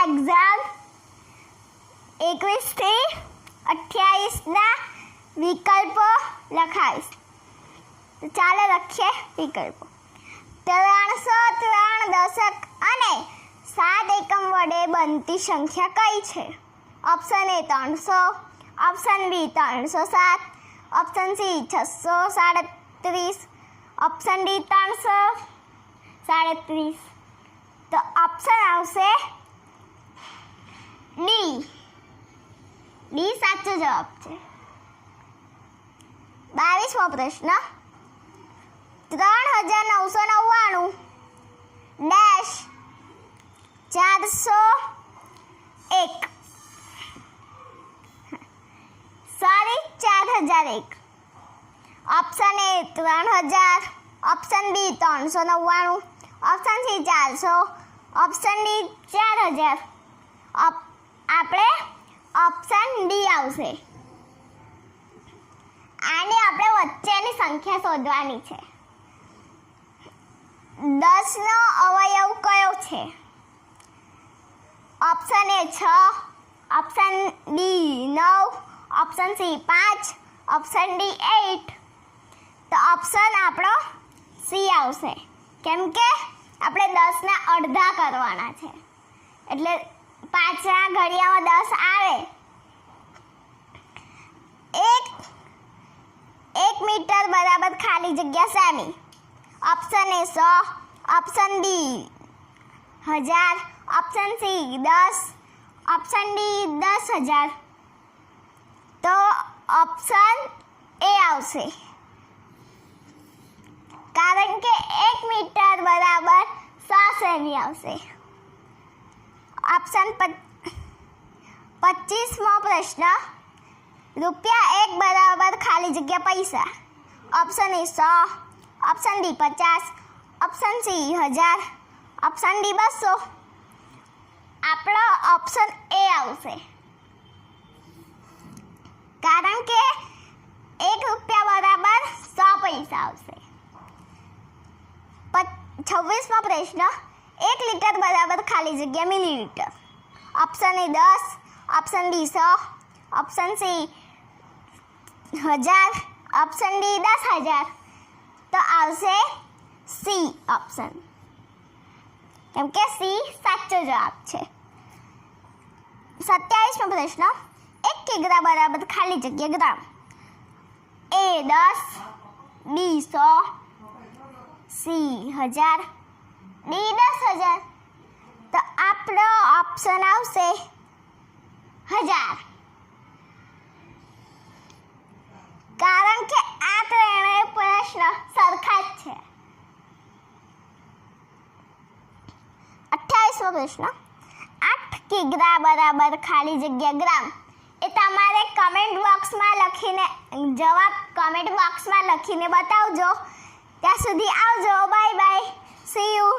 Exam 21 થી 28ના વિકલ્પો લખાવીશ. તો ચાલો લખીએ વિકલ્પો. 303 દશક અને 7 એકમ વડે બનતી સંખ્યા કઈ છે? Option A 300, option B 307, option C 637, option D 337. તો ઓપ્શન આવશે ડી. ડી સાચો જવાબ છે. 22મો પ્રશ્ન. 3999 dash 401 sorry 4001. Option A 3000, option B 399, option C 400, option D 4000. આપણે ઓપ્શન ડી આવશે. આની આપણે વચ્ચેની સંખ્યા શોધવાની છે. 10નો અવયવ કયો છે? Option A 6, option B 9, option C 5, option D 8. તો ઓપ્શન આપણો સી આવશે, કેમ કે આપણે 10ના અડધા કરવાના છે, એટલે 5ના ઘડિયામાં 10 આવે. 1 મીટર બરાબર ખાલી જગ્યા સેમી. Option A 100, option B 1000, option C 10, option D 10,000. તો ઓપ્શન એ આવશે, કારણ કે 1 મીટર બરાબર 100 સેમી આવશે. ઓપ્શન 25મો પ્રશ્ન. રૂપિયા 1 બરાબર ખાલી જગ્યા પૈસા. Option A 100, option D 50, option C 1000, option D 200. આપણો ઓપ્શન એ આવશે, કારણ કે 1 રૂપિયા બરાબર 100 પૈસા આવશે. 26મો પ્રશ્ન. 1 લીટર બરાબર ખાલી જગ્યા millilitre. Option A 10, option B 100, option C 1000, option D 10,000. તો આવશે સી ઓપ્શન, કેમ કે સી સાચો જવાબ છે. 27મો પ્રશ્ન. 1 કિગ્રા બરાબર ખાલી જગ્યા ગ્રામ. એ 10, બી 100, સી 1000, ડી 10,000. તો આપણો ઓપ્શન આવશે 1000, કારણ કે આ ત્રણેય પ્રશ્ન સરખા જ છે. 28મો પ્રશ્ન. 8 કિગ્રા બરાબર ખાલી જગ્યા ગ્રામ. એ તમારે કમેન્ટ બોક્સમાં લખીને જવાબ કમેન્ટ બોક્સમાં લખીને બતાવજો. ત્યાં સુધી આવજો. Bye bye. C you.